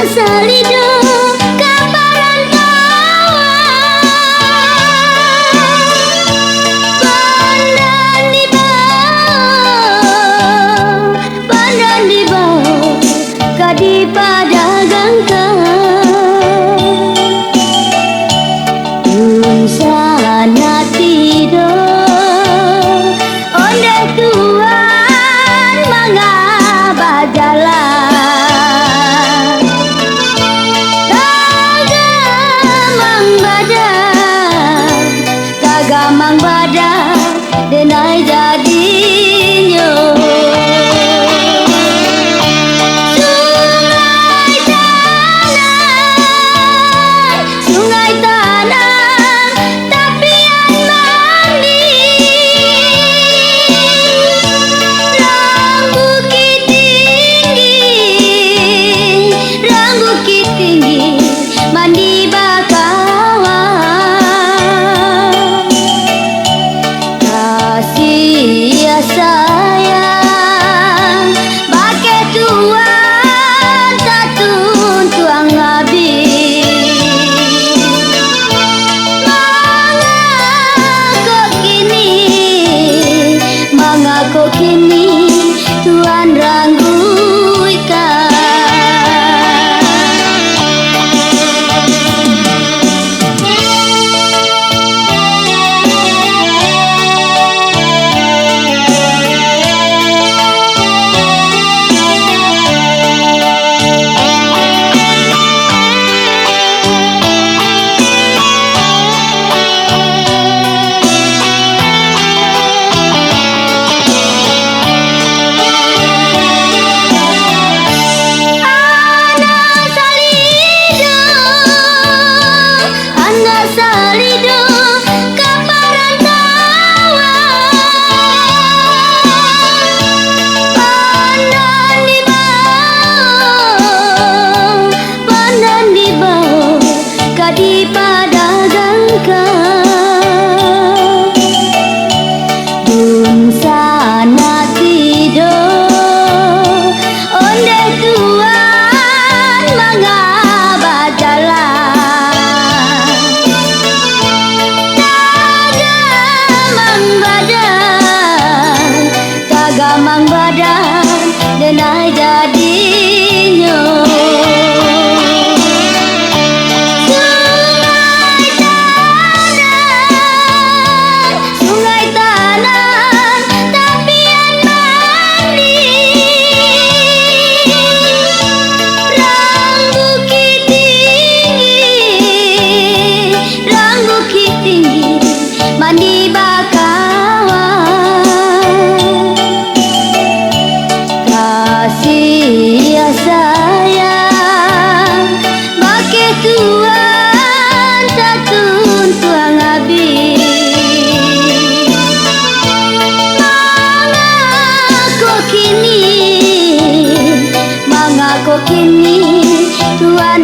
salido kaparan pandan di bawah kadi padagangkan sana tidur onde tuan mangaba jalan tagamang badan denai jadinya sungai tanah tapian mandi Bukit tinggi mandi bakawan kasih sayang pakai tuan tatun tuang abis mangako kini tuan rangguikan salido kaparan pandan di bawah kadi padagangkan dun sana tidur onde tuan mangaba jalan tagamang badan denai jadinya sungai tanah tapian mandi rang bukit tinggi mandi bakawan kasih sayang pakai tuan tatun tuang abis mangako kini tuan